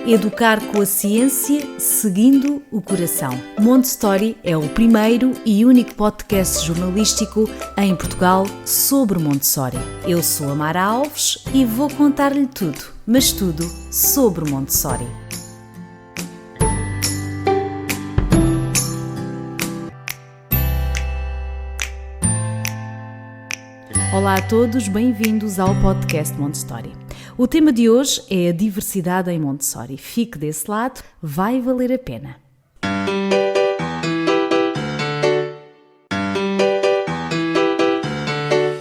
Educar com a ciência, seguindo o coração. Montessori é o primeiro e único podcast jornalístico em Portugal sobre Montessori. Eu sou a Mara Alves e vou contar-lhe tudo, mas tudo sobre Montessori. Olá a todos, bem-vindos ao podcast Montessori. O tema de hoje é a diversidade em Montessori. Fique desse lado, vai valer a pena.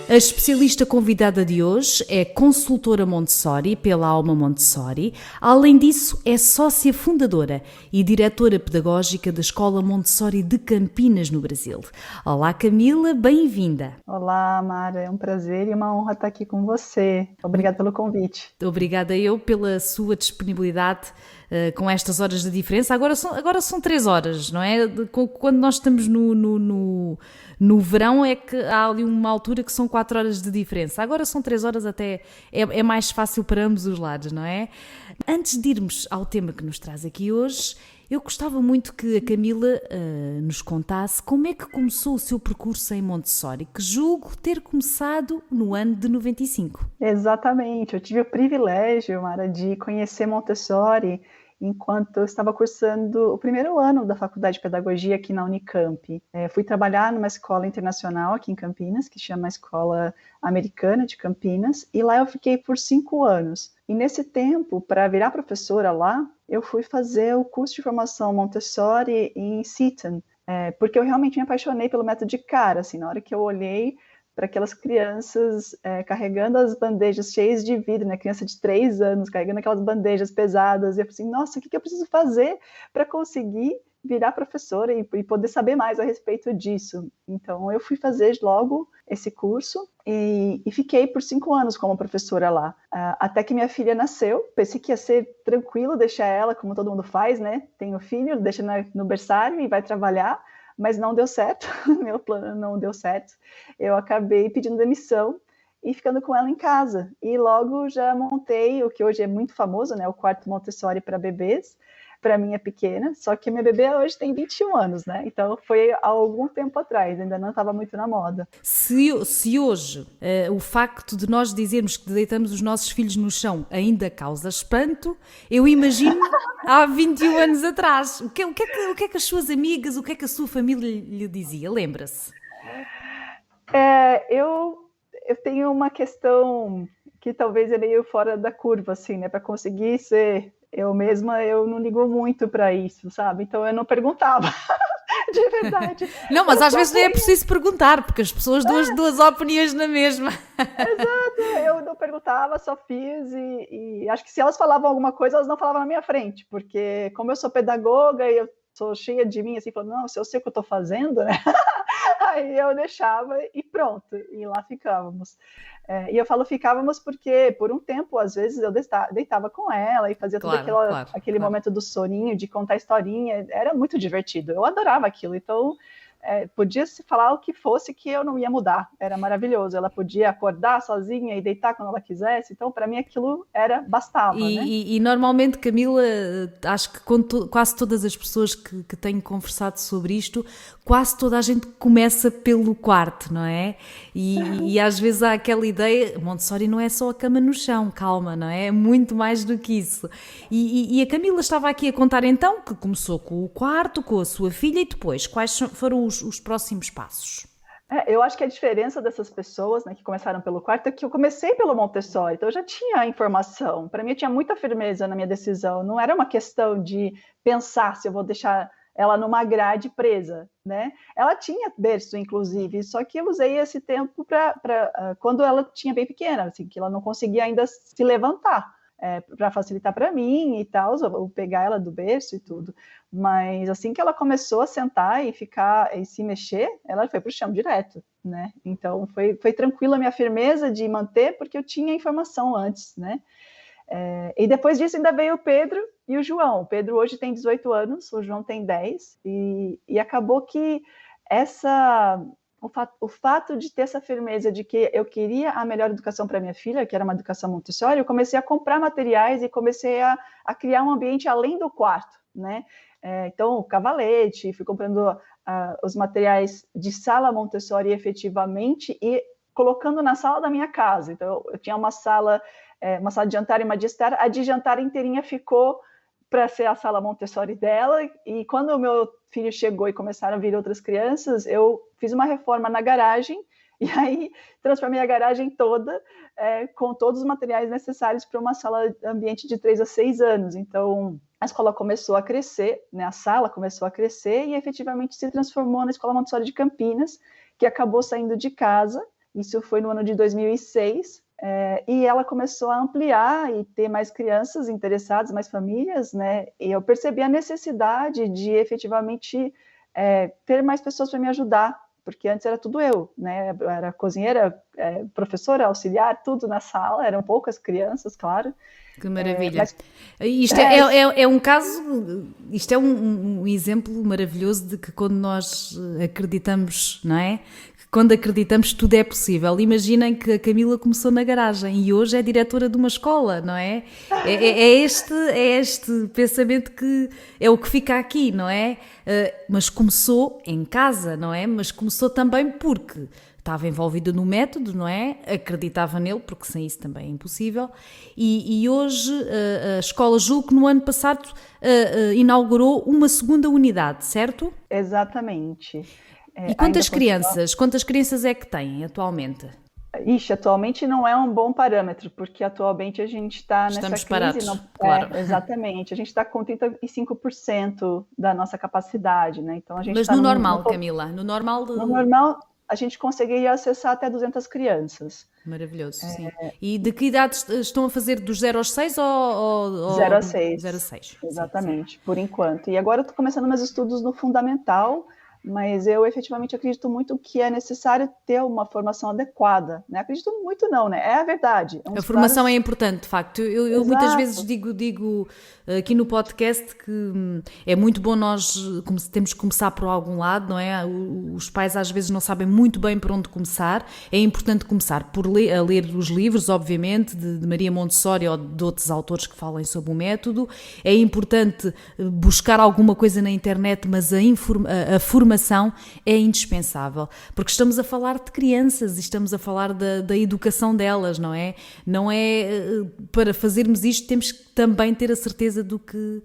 A especialista convidada de hoje é consultora Montessori pela Alma Montessori. Além disso, é sócia fundadora e diretora pedagógica da Escola Montessori de Campinas, no Brasil. Olá, Camila, bem-vinda. Olá, Mara, é um prazer e uma honra estar aqui com você. Obrigada pelo convite. Obrigada eu pela sua disponibilidade com estas horas de diferença. Agora são 3 horas, não é? Quando nós estamos no verão é que há ali uma altura que são 4 horas de diferença. Agora são 3 horas, até é mais fácil para ambos os lados, não é? Antes de irmos ao tema que nos traz aqui hoje, eu gostava muito que a Camila nos contasse como é que começou o seu percurso em Montessori, que julgo ter começado no ano de 95. Exatamente, eu tive o privilégio, Mara, de conhecer Montessori enquanto eu estava cursando o primeiro ano da Faculdade de Pedagogia aqui na Unicamp. Fui trabalhar numa escola internacional aqui em Campinas, que chama Escola Americana de Campinas, e lá eu fiquei por 5 anos. E nesse tempo, para virar professora lá, eu fui fazer o curso de formação Montessori em Seton, porque eu realmente me apaixonei pelo método de cara, assim, na hora que eu olhei para aquelas crianças carregando as bandejas cheias de vidro, né? Criança de 3 anos carregando aquelas bandejas pesadas, e eu falei assim, nossa, o que eu preciso fazer para conseguir virar professora e poder saber mais a respeito disso? Então, eu fui fazer logo esse curso e fiquei por 5 anos como professora lá, até que minha filha nasceu. Pensei que ia ser tranquilo deixar ela, como todo mundo faz, né? Tem o filho, deixa no berçário e vai trabalhar, mas não deu certo, meu plano não deu certo. Eu acabei pedindo demissão e ficando com ela em casa. E logo já montei o que hoje é muito famoso, né, o quarto Montessori para bebês. Para mim é pequena, só que minha bebê hoje tem 21 anos, né? Então foi há algum tempo atrás, ainda não estava muito na moda. Se hoje o facto de nós dizermos que deitamos os nossos filhos no chão ainda causa espanto, eu imagino há 21 anos atrás. O que é que as suas amigas, o que é que a sua família lhe dizia? Lembra-se? Eu tenho uma questão que talvez é meio fora da curva, assim, né? Para conseguir ser eu mesma, eu não ligo muito para isso, sabe? Então eu não perguntava, de verdade. Não, mas às vezes nem é preciso perguntar, porque as pessoas dão as duas opiniões na mesma. Exato, eu não perguntava, só fiz e acho que se elas falavam alguma coisa, elas não falavam na minha frente, porque como eu sou pedagoga e eu sou cheia de mim, assim, falando, não, se eu sei o que eu estou fazendo, né? Aí eu deixava e pronto, e lá ficávamos. E eu falo ficávamos porque, por um tempo, às vezes, eu deitava com ela e fazia todo aquele momento do soninho, de contar historinha, era muito divertido, eu adorava aquilo, então podia se falar o que fosse que eu não ia mudar, era maravilhoso, ela podia acordar sozinha e deitar quando ela quisesse, então para mim aquilo bastava, né? E normalmente, Camila, acho que quase todas as pessoas que tenho conversado sobre isto, quase toda a gente começa pelo quarto, não é? E às vezes há aquela ideia, Montessori não é só a cama no chão, calma, não é? É muito mais do que isso. E a Camila estava aqui a contar então que começou com o quarto, com a sua filha, e depois, quais foram os próximos passos? Eu acho que a diferença dessas pessoas, né, que começaram pelo quarto é que eu comecei pelo Montessori, então eu já tinha a informação. Para mim, eu tinha muita firmeza na minha decisão. Não era uma questão de pensar se eu vou deixar ela numa grade presa, né? Ela tinha berço, inclusive, só que eu usei esse tempo para quando ela tinha bem pequena, assim, que ela não conseguia ainda se levantar. Para facilitar para mim e tal, eu pegar ela do berço e tudo. Mas assim que ela começou a sentar e ficar e se mexer, ela foi para o chão direto, né? Então foi tranquila a minha firmeza de manter, porque eu tinha informação antes, né? E depois disso ainda veio o Pedro e o João. O Pedro hoje tem 18 anos, o João tem 10, e acabou que essa o fato de ter essa firmeza de que eu queria a melhor educação para minha filha, que era uma educação Montessori, eu comecei a comprar materiais e comecei a criar um ambiente além do quarto, né? Então, o cavalete, fui comprando os materiais de sala Montessori efetivamente e colocando na sala da minha casa. Então, eu tinha uma sala de jantar e uma de estar, a de jantar inteirinha ficou para ser a sala Montessori dela, e quando o meu filho chegou e começaram a vir outras crianças, eu fiz uma reforma na garagem, e aí transformei a garagem toda com todos os materiais necessários para uma sala ambiente de 3 a 6 anos. Então, a escola começou a crescer, né? A sala começou a crescer e efetivamente se transformou na Escola Montessori de Campinas, que acabou saindo de casa. Isso foi no ano de 2006, e ela começou a ampliar e ter mais crianças interessadas, mais famílias, né? E eu percebi a necessidade de efetivamente ter mais pessoas para me ajudar, porque antes era tudo eu, né? Eu era cozinheira, professora, auxiliar, tudo na sala, eram poucas crianças, claro. Que maravilha. Isto é um caso, isto é um exemplo maravilhoso de que quando nós acreditamos, não é? Quando acreditamos, tudo é possível. Imaginem que a Camila começou na garagem e hoje é diretora de uma escola, não é? É este pensamento que é o que fica aqui, não é? Mas começou em casa, não é? Mas começou também porque estava envolvida no método, não é? Acreditava nele, porque sem isso também é impossível. E hoje a escola, julgo que no ano passado inaugurou uma segunda unidade, certo? Exatamente. E quantas crianças é que têm atualmente? Atualmente não é um bom parâmetro, porque atualmente a gente está nessa crise. Parados, claro. Exatamente. A gente está com 35% da nossa capacidade, né? Então a gente Mas no normal, Camila? No normal, a gente conseguiria acessar até 200 crianças. Maravilhoso, sim. E de que idade estão a fazer? Dos 0 aos 6 ou 0 a 6. 0 a 6. Exatamente, sim. Por enquanto. E agora eu estou começando meus estudos no fundamental, mas eu efetivamente acredito muito que é necessário ter uma formação adequada, né? Acredito muito não, né? É a verdade. A formação é importante, de facto. Eu muitas vezes digo aqui no podcast que é muito bom nós temos que começar por algum lado, não é? Os pais às vezes não sabem muito bem por onde começar. É importante começar a ler os livros, obviamente, de Maria Montessori ou de outros autores que falem sobre o método. É importante buscar alguma coisa na internet, mas a formação é indispensável, porque estamos a falar de crianças e estamos a falar da educação delas, não é? Não é para fazermos isto, temos que também ter a certeza do que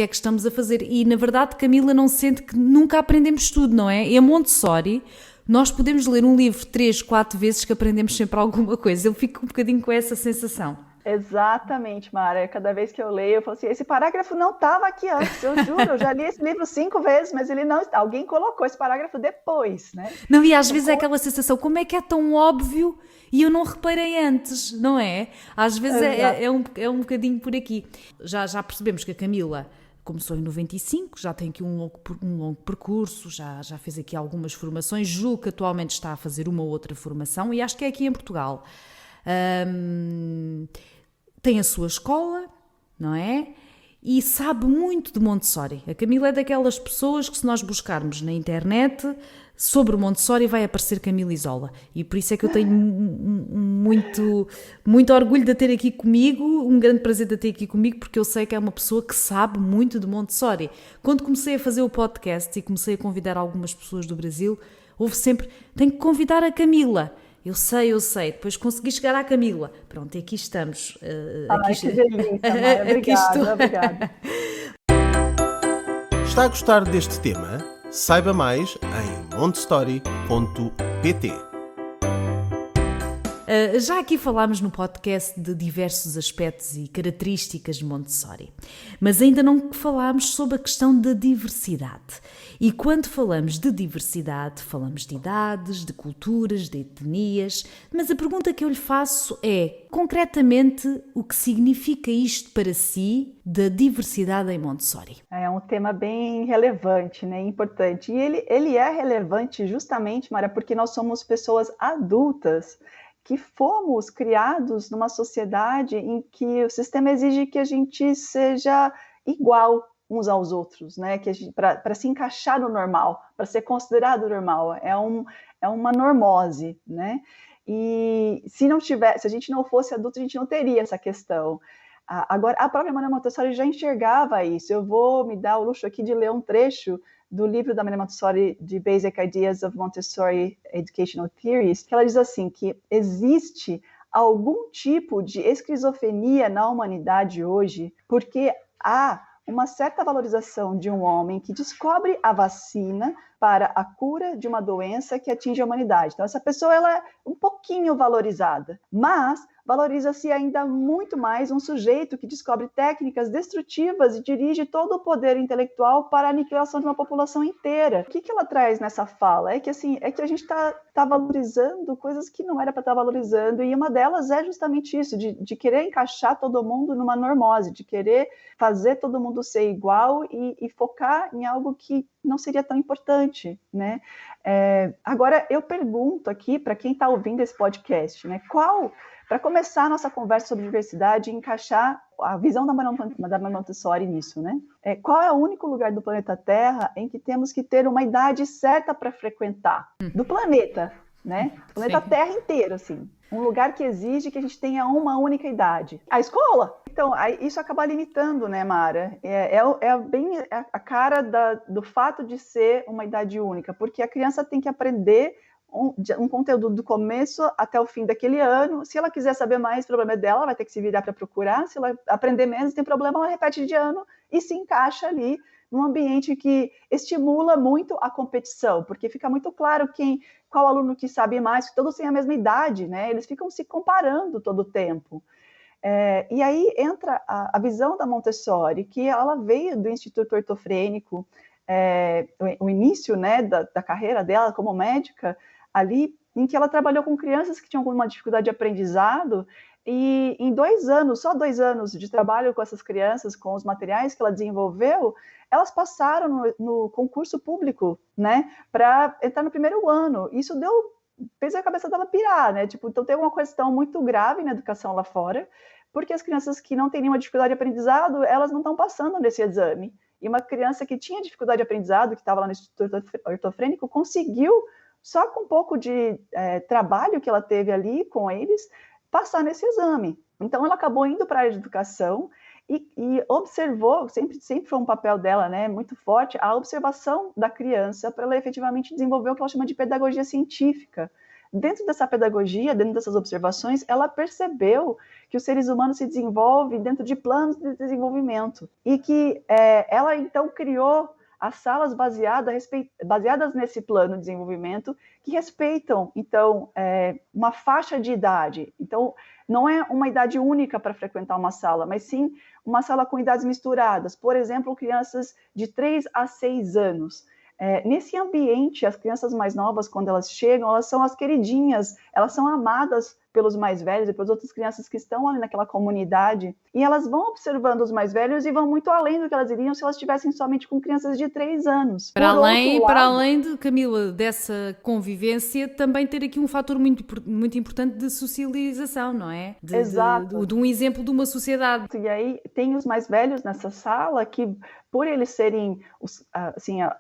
é que estamos a fazer. E na verdade, Camila, não sente que nunca aprendemos tudo, não é? E a Montessori, nós podemos ler um livro 3, 4 vezes que aprendemos sempre alguma coisa. Eu fico um bocadinho com essa sensação. Exatamente, Mara. Cada vez que eu leio, eu falo assim, esse parágrafo não estava aqui antes, eu juro, eu já li esse livro 5 vezes, mas ele não, alguém colocou esse parágrafo depois, né? Não, e às vezes é aquela sensação, como é que é tão óbvio e eu não reparei antes, não é? Às vezes é um bocadinho por aqui. Já percebemos que a Camila começou em 95, já tem aqui um longo percurso, já fez aqui algumas formações, julgo que atualmente está a fazer uma outra formação e acho que é aqui em Portugal. Tem a sua escola, não é? E sabe muito de Montessori. A Camila é daquelas pessoas que se nós buscarmos na internet sobre Montessori vai aparecer Camila Isola. E por isso é que eu tenho muito orgulho de a ter aqui comigo, um grande prazer de a ter aqui comigo, porque eu sei que é uma pessoa que sabe muito de Montessori. Quando comecei a fazer o podcast e comecei a convidar algumas pessoas do Brasil, houve sempre, tenho que convidar a Camila. Eu sei. Depois consegui chegar à Camila. Pronto, e aqui estamos. Que delícia, Mara. Obrigada. Está a gostar deste tema? Saiba mais em montessori.pt. Já aqui falámos no podcast de diversos aspectos e características de Montessori, mas ainda não falámos sobre a questão da diversidade. E quando falamos de diversidade, falamos de idades, de culturas, de etnias, mas a pergunta que eu lhe faço é, concretamente, o que significa isto para si da diversidade em Montessori? É um tema bem relevante, né? Importante. E ele é relevante justamente, Mara, porque nós somos pessoas adultas que fomos criados numa sociedade em que o sistema exige que a gente seja igual uns aos outros, né? Para se encaixar no normal, para ser considerado normal. É é uma normose, né? E se a gente não fosse adulto, a gente não teria essa questão. Agora, a própria Maria Montessori já enxergava isso. Eu vou me dar o luxo aqui de ler um trecho do livro da Maria Montessori, de Basic Ideas of Montessori Educational Theories, que ela diz assim, que existe algum tipo de esquizofrenia na humanidade hoje, porque há uma certa valorização de um homem que descobre a vacina para a cura de uma doença que atinge a humanidade. Então, essa pessoa ela é um pouquinho valorizada, mas valoriza-se ainda muito mais um sujeito que descobre técnicas destrutivas e dirige todo o poder intelectual para a aniquilação de uma população inteira. O que ela traz nessa fala? É que a gente está valorizando coisas que não era para estar valorizando, e uma delas é justamente isso, de querer encaixar todo mundo numa normose, de querer fazer todo mundo ser igual e focar em algo que não seria tão importante, né? Agora, eu pergunto aqui para quem está ouvindo esse podcast, né? Para começar a nossa conversa sobre diversidade e encaixar a visão da Maria Montessori nisso, né? Qual é o único lugar do planeta Terra em que temos que ter uma idade certa para frequentar? Do planeta, né? O planeta Sim. Terra inteiro, assim. Um lugar que exige que a gente tenha uma única idade. A escola. Então, isso acaba limitando, né, Mara? Bem a cara do fato de ser uma idade única, porque a criança tem que aprender um conteúdo do começo até o fim daquele ano. Se ela quiser saber mais, o problema é dela, ela vai ter que se virar para procurar. Se ela aprender menos, tem problema, ela repete de ano e se encaixa ali num ambiente que estimula muito a competição, porque fica muito claro qual aluno que sabe mais, todos têm a mesma idade, né? Eles ficam se comparando todo o tempo. E aí entra a visão da Montessori, que ela veio do Instituto Ortofrênico, o início, né, da carreira dela como médica, ali em que ela trabalhou com crianças que tinham alguma dificuldade de aprendizado, e em 2 anos, só 2 anos de trabalho com essas crianças, com os materiais que ela desenvolveu, elas passaram no concurso público, né, para entrar no primeiro ano. Isso fez a cabeça dela pirar, né? Então tem uma questão muito grave na educação lá fora, porque as crianças que não têm nenhuma dificuldade de aprendizado, elas não estão passando nesse exame. E uma criança que tinha dificuldade de aprendizado, que estava lá no Instituto Ortofrênico, conseguiu, só com um pouco de trabalho que ela teve ali com eles, passar nesse exame. Então, ela acabou indo para a área de educação e observou, sempre foi um papel dela, né, muito forte, a observação da criança para ela efetivamente desenvolver o que ela chama de pedagogia científica. Dentro dessa pedagogia, dentro dessas observações, ela percebeu que os seres humanos se desenvolvem dentro de planos de desenvolvimento e que ela, então, criou as salas baseadas nesse plano de desenvolvimento que respeitam, então, uma faixa de idade. Então, não é uma idade única para frequentar uma sala, mas sim uma sala com idades misturadas. Por exemplo, crianças de 3 a 6 anos. Nesse ambiente, as crianças mais novas, quando elas chegam, elas são as queridinhas, elas são amadas pelos mais velhos e pelas outras crianças que estão ali naquela comunidade, e elas vão observando os mais velhos e vão muito além do que elas iriam se elas estivessem somente com crianças de 3 anos. Para além de, Camila, dessa convivência, também ter aqui um fator muito importante de socialização, não é? Exato. De um exemplo de uma sociedade. E aí tem os mais velhos nessa sala que, por eles serem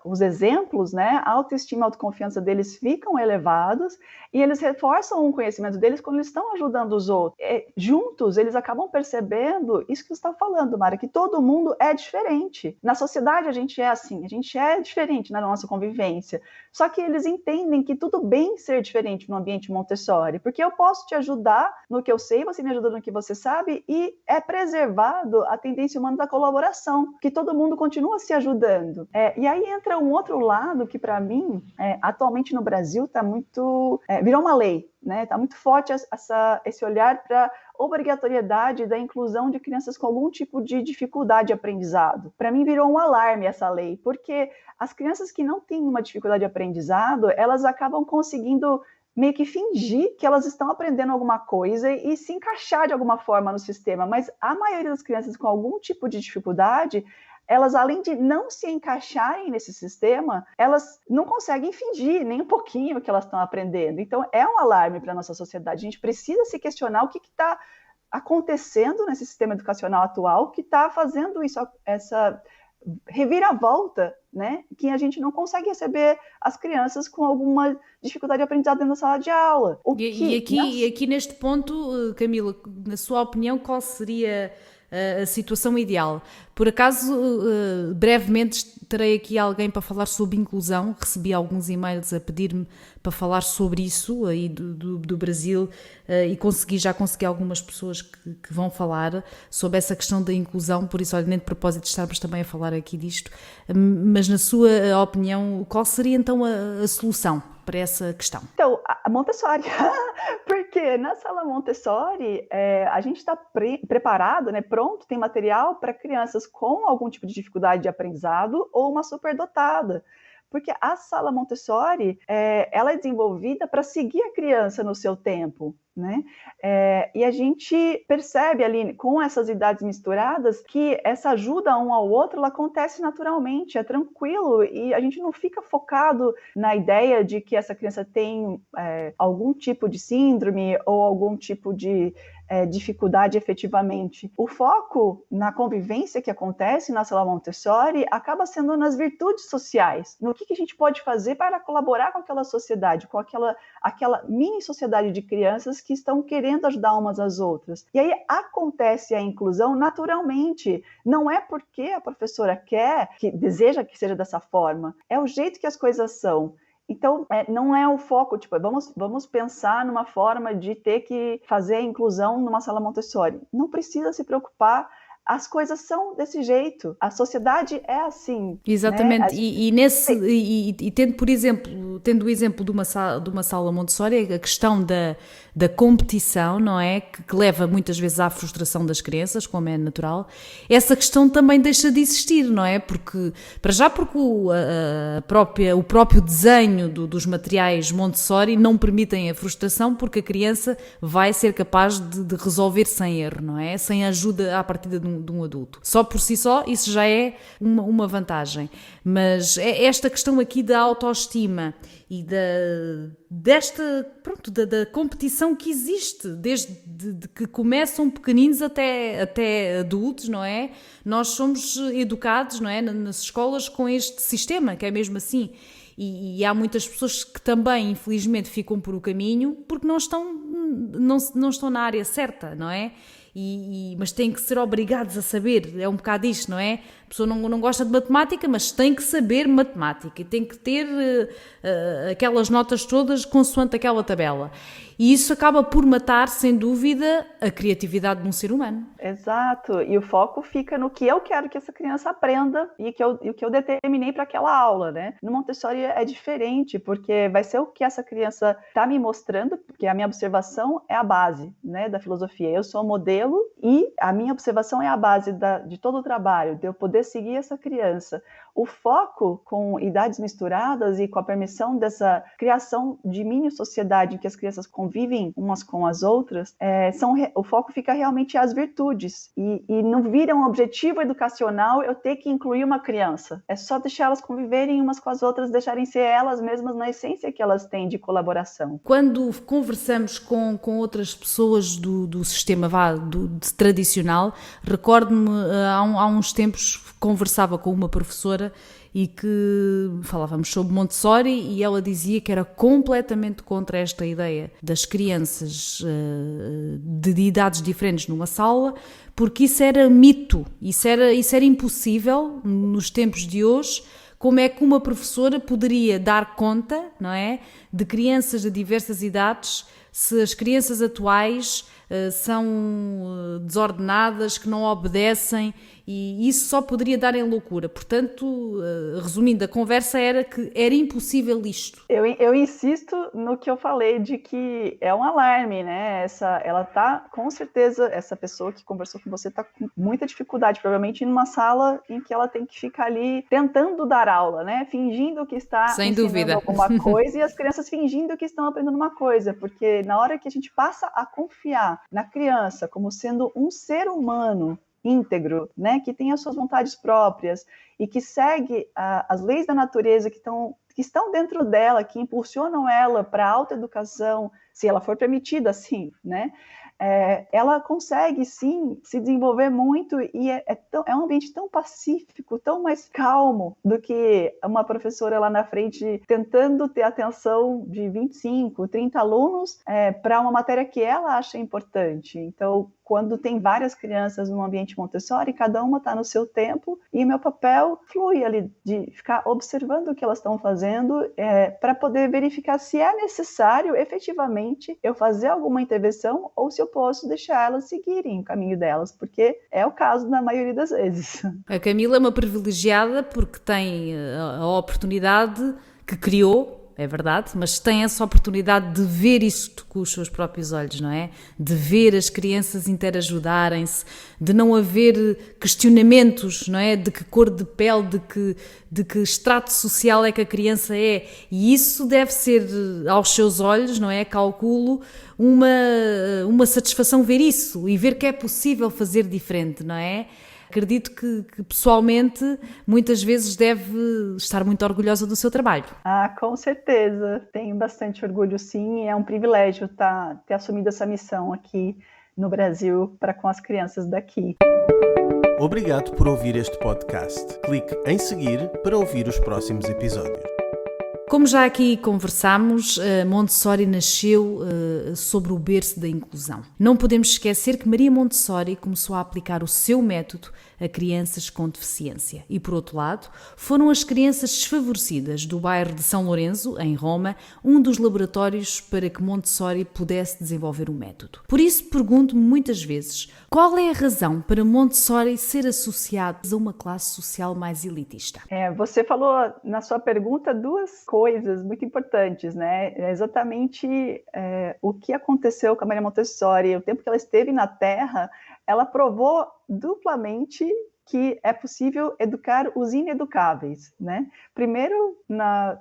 os exemplos, né, a autoestima e a autoconfiança deles ficam elevados e eles reforçam o conhecimento deles quando eles estão ajudando os outros. Juntos, eles acabam percebendo isso que você está falando, Mara, que todo mundo é diferente. Na sociedade, a gente é assim, a gente é diferente na nossa convivência. Só que eles entendem que tudo bem ser diferente no ambiente Montessori, porque eu posso te ajudar no que eu sei, você me ajuda no que você sabe, e é preservado a tendência humana da colaboração, que todo mundo continua se ajudando. E aí entra um outro lado que, para mim, atualmente no Brasil, está muito... virou uma lei, né? Está muito forte esse olhar para obrigatoriedade da inclusão de crianças com algum tipo de dificuldade de aprendizado. Para mim, virou um alarme essa lei, porque as crianças que não têm uma dificuldade de aprendizado, elas acabam conseguindo meio que fingir que elas estão aprendendo alguma coisa e se encaixar de alguma forma no sistema, mas a maioria das crianças com algum tipo de dificuldade, elas, além de não se encaixarem nesse sistema, elas não conseguem fingir nem um pouquinho o que elas estão aprendendo. Então, é um alarme para a nossa sociedade. A gente precisa se questionar o que está acontecendo nesse sistema educacional atual que está fazendo isso, reviravolta, né, que a gente não consegue receber as crianças com alguma dificuldade de aprendizado dentro da sala de aula. E aqui neste ponto, Camila, na sua opinião, qual seria a situação ideal? Por acaso, brevemente terei aqui alguém para falar sobre inclusão. Recebi alguns e-mails a pedir-me para falar sobre isso aí do Brasil, e já consegui algumas pessoas que vão falar sobre essa questão da inclusão, por isso, olha, nem de propósito de estarmos também a falar aqui disto, mas na sua opinião, qual seria então a solução para essa questão? Então, a Montessori, porque na sala Montessori a gente está preparado, né, pronto, tem material para crianças com algum tipo de dificuldade de aprendizado ou uma superdotada. Porque a sala Montessori, ela é desenvolvida para seguir a criança no seu tempo, né? E a gente percebe ali, com essas idades misturadas, que essa ajuda um ao outro, ela acontece naturalmente, é tranquilo, e a gente não fica focado na ideia de que essa criança tem algum tipo de síndrome ou algum tipo de dificuldade efetivamente. O foco na convivência que acontece na sala Montessori acaba sendo nas virtudes sociais, no que a gente pode fazer para colaborar com aquela sociedade, com aquela mini sociedade de crianças que estão querendo ajudar umas às outras. E aí acontece a inclusão naturalmente, não é porque a professora quer, que deseja que seja dessa forma, é o jeito que as coisas são. Então, não é o foco, tipo, vamos pensar numa forma de ter que fazer a inclusão numa sala Montessori. Não precisa se preocupar, as coisas são desse jeito, a sociedade é assim. Exatamente, né? E tendo, por exemplo, o exemplo de uma sala Montessori, a questão da competição, não é? Que leva muitas vezes à frustração das crianças, como é natural, essa questão também deixa de existir, não é? Porque o próprio desenho dos materiais Montessori não permitem a frustração, porque a criança vai ser capaz de resolver sem erro, não é? Sem ajuda à partida de um adulto. Só por si só, isso já é uma vantagem. Mas é esta questão aqui da autoestima e da competição que existe, desde que começam pequeninos até adultos, não é? Nós somos educados, não é, nas escolas com este sistema, que é mesmo assim. E há muitas pessoas que também, infelizmente, ficam por o caminho porque não estão na área certa, não é? Mas têm que ser obrigados a saber, é um bocado isto, não é? A pessoa não gosta de matemática, mas tem que saber matemática e tem que ter aquelas notas todas consoante aquela tabela. E isso acaba por matar, sem dúvida, a criatividade de um ser humano. Exato, e o foco fica no que eu quero que essa criança aprenda e o que eu determinei para aquela aula, né? No Montessori é diferente, porque vai ser o que essa criança está me mostrando, porque a minha observação é a base, né, da filosofia. Eu sou o modelo e a minha observação é a base de todo o trabalho, de eu poder seguir essa criança. O foco com idades misturadas e com a permissão dessa criação de mini-sociedade em que as crianças convivem umas com as outras, o foco fica realmente às virtudes. E não vira um objetivo educacional eu ter que incluir uma criança. É só deixar elas conviverem umas com as outras, deixarem ser elas mesmas na essência que elas têm de colaboração. Quando conversamos com outras pessoas do sistema tradicional, recordo-me, há uns tempos, conversava com uma professora e que falávamos sobre Montessori e ela dizia que era completamente contra esta ideia das crianças de idades diferentes numa sala, porque isso era mito, isso era impossível nos tempos de hoje. Como é que uma professora poderia dar conta, não é, de crianças de diversas idades, se as crianças atuais são desordenadas, que não obedecem, e isso só poderia dar em loucura. Portanto, resumindo, a conversa era que era impossível isto. Eu insisto no que eu falei de que é um alarme, né? Ela tá, com certeza, essa pessoa que conversou com você está com muita dificuldade, provavelmente numa sala em que ela tem que ficar ali tentando dar aula, né? Fingindo que está sem ensinando dúvida alguma coisa e as crianças fingindo que estão aprendendo uma coisa, porque na hora que a gente passa a confiar na criança como sendo um ser humano íntegro, né, que tem as suas vontades próprias e que segue as leis da natureza que estão dentro dela, que impulsionam ela para a autoeducação, se ela for permitida, assim, né? Ela consegue, sim, se desenvolver muito e é um ambiente tão pacífico, tão mais calmo do que uma professora lá na frente tentando ter atenção de 25, 30 alunos para uma matéria que ela acha importante. Então, quando tem várias crianças no ambiente Montessori, cada uma está no seu tempo e o meu papel flui ali de ficar observando o que elas estão fazendo para poder verificar se é necessário efetivamente eu fazer alguma intervenção ou se eu posso deixar elas seguirem o caminho delas, porque é o caso na maioria das vezes. A Camila é uma privilegiada porque tem a oportunidade que criou, é verdade, mas tem essa oportunidade de ver isto com os seus próprios olhos, não é? De ver as crianças interajudarem-se, de não haver questionamentos, não é? De que cor de pele, de que extrato social é que a criança é. E isso deve ser, aos seus olhos, não é? Calculo, uma satisfação ver isso e ver que é possível fazer diferente, não é? Acredito que pessoalmente muitas vezes deve estar muito orgulhosa do seu trabalho. Com certeza. Tenho bastante orgulho, sim. É um privilégio ter assumido essa missão aqui no Brasil para com as crianças daqui. Obrigado por ouvir este podcast. Clique em seguir para ouvir os próximos episódios. Como já aqui conversámos, Montessori nasceu sobre o berço da inclusão. Não podemos esquecer que Maria Montessori começou a aplicar o seu método a crianças com deficiência. E, por outro lado, foram as crianças desfavorecidas do bairro de São Lourenço, em Roma, um dos laboratórios para que Montessori pudesse desenvolver o método. Por isso, pergunto-me muitas vezes, qual é a razão para Montessori ser associado a uma classe social mais elitista? Você falou na sua pergunta duas coisas muito importantes, né? Exatamente o que aconteceu com a Maria Montessori, o tempo que ela esteve na Terra, ela provou duplamente que é possível educar os ineducáveis, né? Primeiro,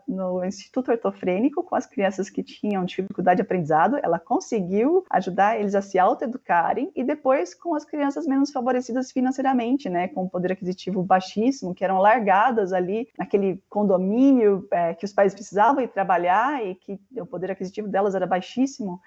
no Instituto Ortofrênico, com as crianças que tinham dificuldade de aprendizado, ela conseguiu ajudar eles a se autoeducarem, e depois com as crianças menos favorecidas financeiramente, né? Com o poder aquisitivo baixíssimo, que eram largadas ali naquele condomínio que os pais precisavam ir trabalhar e que o poder aquisitivo delas era baixíssimo,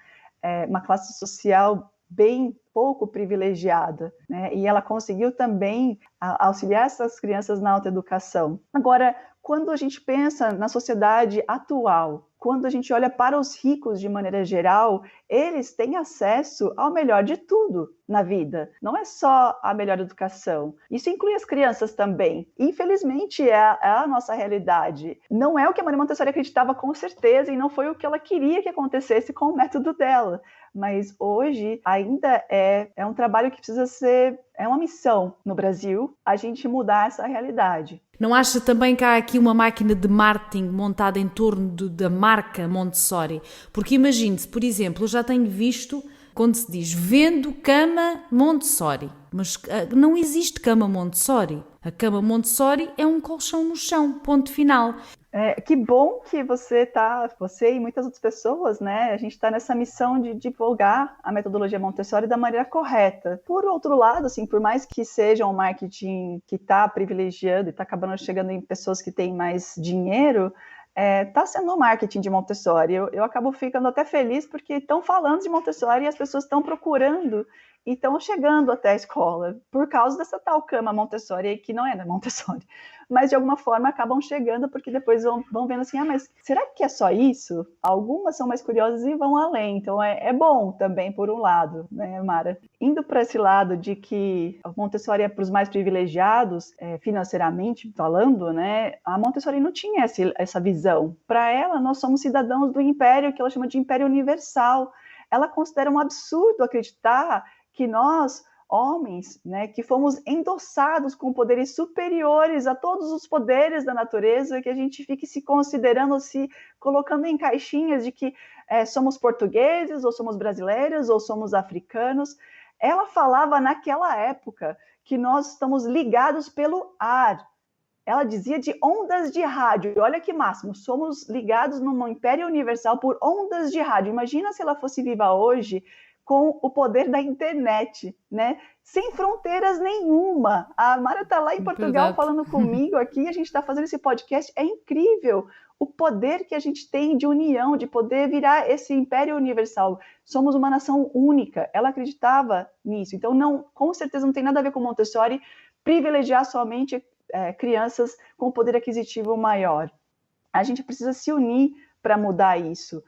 uma classe social bem pouco privilegiada, né? E ela conseguiu também auxiliar essas crianças na autoeducação. Agora, quando a gente pensa na sociedade atual, quando a gente olha para os ricos de maneira geral, eles têm acesso ao melhor de tudo na vida. Não é só a melhor educação. Isso inclui as crianças também. Infelizmente, é a nossa realidade. Não é o que a Maria Montessori acreditava com certeza, e não foi o que ela queria que acontecesse com o método dela. Mas hoje ainda é um trabalho que precisa ser, é uma missão no Brasil, a gente mudar essa realidade. Não acha também que há aqui uma máquina de marketing montada em torno da marca Montessori? Porque imagine-se, por exemplo, eu já tenho visto quando se diz vendo cama Montessori, mas não existe cama Montessori. A cama Montessori é um colchão no chão, ponto final. Que bom que você e muitas outras pessoas, né? A gente está nessa missão de divulgar a metodologia Montessori da maneira correta. Por outro lado, assim, por mais que seja um marketing que está privilegiando e está acabando chegando em pessoas que têm mais dinheiro, está sendo um marketing de Montessori. Eu acabo ficando até feliz porque estão falando de Montessori e as pessoas estão procurando e estão chegando até a escola por causa dessa tal cama Montessori, que não é da Montessori, mas de alguma forma acabam chegando porque depois vão vendo assim, mas será que é só isso? Algumas são mais curiosas e vão além, então é bom também por um lado, né, Mara? Indo para esse lado de que a Montessori é para os mais privilegiados, financeiramente falando, né, a Montessori não tinha essa visão. Para ela, nós somos cidadãos do império, que ela chama de império universal. Ela considera um absurdo acreditar que nós, homens, né, que fomos endossados com poderes superiores a todos os poderes da natureza, que a gente fique se considerando, se colocando em caixinhas de que somos portugueses, ou somos brasileiros, ou somos africanos. Ela falava naquela época que nós estamos ligados pelo ar. Ela dizia de ondas de rádio. Olha que máximo, somos ligados num império universal por ondas de rádio. Imagina se ela fosse viva hoje com o poder da internet, né? Sem fronteiras nenhuma. A Mara está lá em Portugal falando comigo aqui, a gente está fazendo esse podcast. É incrível o poder que a gente tem de união, de poder virar esse império universal. Somos uma nação única. Ela acreditava nisso. Então, não, com certeza não tem nada a ver com Montessori privilegiar somente crianças com poder aquisitivo maior. A gente precisa se unir para mudar isso.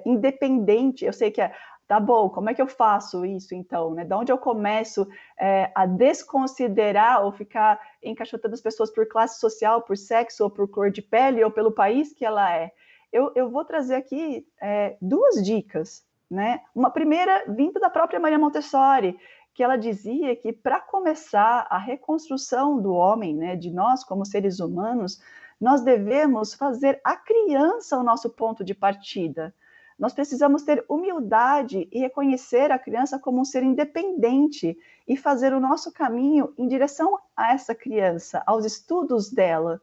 Independente, eu sei que tá bom, como é que eu faço isso então, né? De onde eu começo a desconsiderar ou ficar encaixotando as pessoas por classe social, por sexo, ou por cor de pele, ou pelo país que ela é? Eu vou trazer aqui 2 dicas, né? Uma primeira, vinda da própria Maria Montessori, que ela dizia que para começar a reconstrução do homem, né, de nós como seres humanos, nós devemos fazer a criança o nosso ponto de partida. Nós precisamos ter humildade e reconhecer a criança como um ser independente e fazer o nosso caminho em direção a essa criança, aos estudos dela.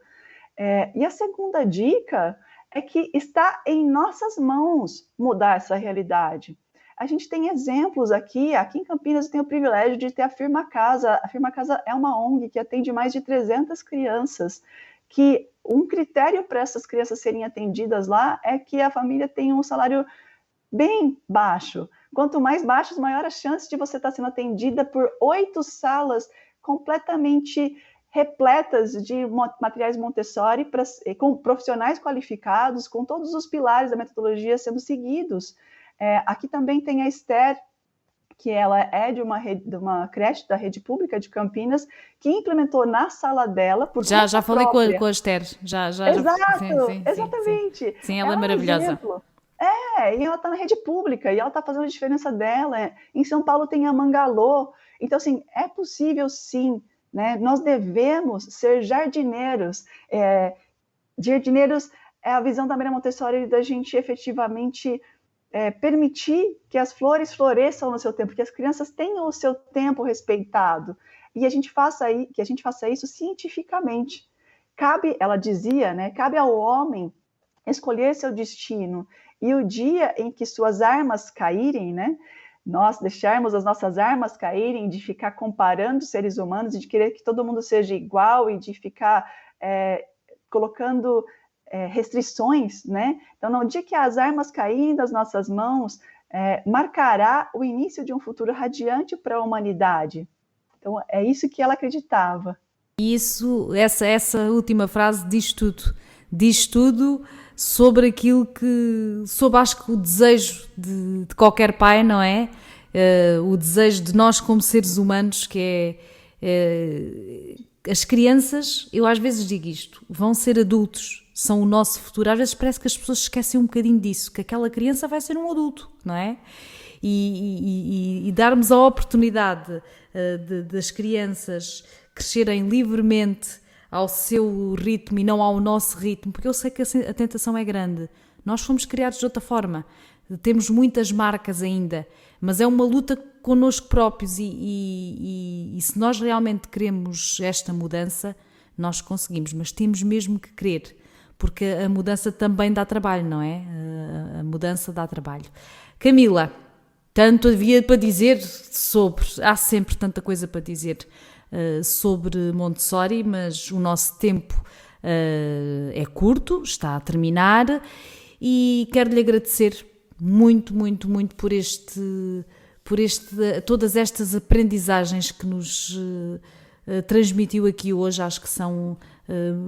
E a segunda dica é que está em nossas mãos mudar essa realidade. A gente tem exemplos aqui em Campinas eu tenho o privilégio de ter a Firma Casa. A Firma Casa é uma ONG que atende mais de 300 crianças, que um critério para essas crianças serem atendidas lá é que a família tenha um salário bem baixo. Quanto mais baixo, maior a chance de você estar sendo atendida por 8 salas completamente repletas de materiais Montessori, com profissionais qualificados, com todos os pilares da metodologia sendo seguidos. Aqui também tem a Esther, que ela é de uma creche da rede pública de Campinas, que implementou na sala dela por Já falei com a Esther. Exato, sim, exatamente. Sim, ela é maravilhosa. E ela está na rede pública, e ela está fazendo a diferença dela. Em São Paulo tem a Mangalô. Então, assim, é possível sim, né? Nós devemos ser jardineiros. Jardineiros é a visão da Maria Montessori da gente efetivamente permitir que as flores floresçam no seu tempo, que as crianças tenham o seu tempo respeitado, e que a gente faça isso cientificamente. Ela dizia, né, cabe ao homem escolher seu destino, e o dia em que suas armas caírem, né, nós deixarmos as nossas armas caírem, de ficar comparando seres humanos, e de querer que todo mundo seja igual, e de ficar colocando restrições, né? Então, no dia que as armas caírem das nossas mãos, marcará o início de um futuro radiante para a humanidade. Então, é isso que ela acreditava. Essa última frase diz tudo sobre aquilo sobre acho que o desejo de qualquer pai, não é? O desejo de nós como seres humanos, que as crianças, eu às vezes digo isto, vão ser adultos, são o nosso futuro. Às vezes parece que as pessoas esquecem um bocadinho disso, que aquela criança vai ser um adulto, não é? E darmos a oportunidade das crianças crescerem livremente ao seu ritmo e não ao nosso ritmo, porque eu sei que a tentação é grande. Nós fomos criados de outra forma, temos muitas marcas ainda, mas é uma luta connosco próprios e se nós realmente queremos esta mudança, nós conseguimos, mas temos mesmo que querer, porque a mudança também dá trabalho, não é? A mudança dá trabalho. Camila, tanto havia para dizer há sempre tanta coisa para dizer sobre Montessori, mas o nosso tempo é curto, está a terminar, e quero-lhe agradecer muito, muito, muito por todas estas aprendizagens que nos transmitiu aqui hoje. Acho que são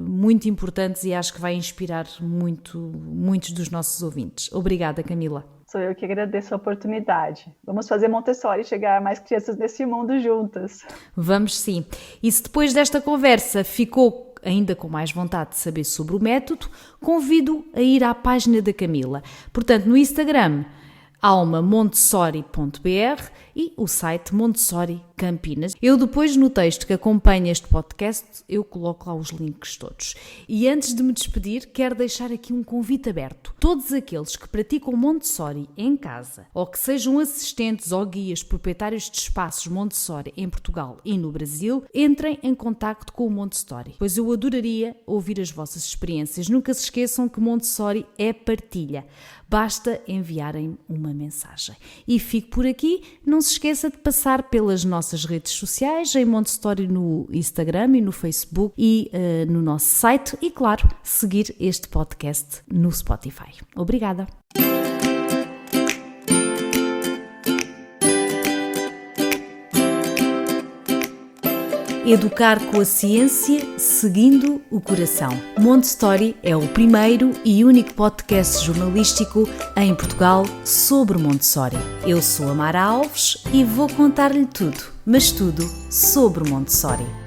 muito importantes e acho que vai inspirar muitos dos nossos ouvintes. Obrigada, Camila. Sou eu que agradeço a oportunidade. Vamos fazer Montessori chegar a mais crianças nesse mundo juntas. Vamos sim. E se depois desta conversa ficou ainda com mais vontade de saber sobre o método, convido a ir à página da Camila. Portanto, no Instagram, almamontessori.br e o site Montessori Campinas. Eu depois, no texto que acompanha este podcast, eu coloco lá os links todos. E antes de me despedir, quero deixar aqui um convite aberto. Todos aqueles que praticam Montessori em casa, ou que sejam assistentes ou guias proprietários de espaços Montessori em Portugal e no Brasil, entrem em contacto com o Montessori, pois eu adoraria ouvir as vossas experiências. Nunca se esqueçam que Montessori é partilha. Basta enviarem uma mensagem. E fico por aqui. Não se se esqueça de passar pelas nossas redes sociais, em Montessori no Instagram e no Facebook e no nosso site e, claro, seguir este podcast no Spotify. Obrigada! Educar com a ciência, seguindo o coração. Montessori é o primeiro e único podcast jornalístico em Portugal sobre Montessori. Eu sou a Mara Alves e vou contar-lhe tudo, mas tudo sobre Montessori.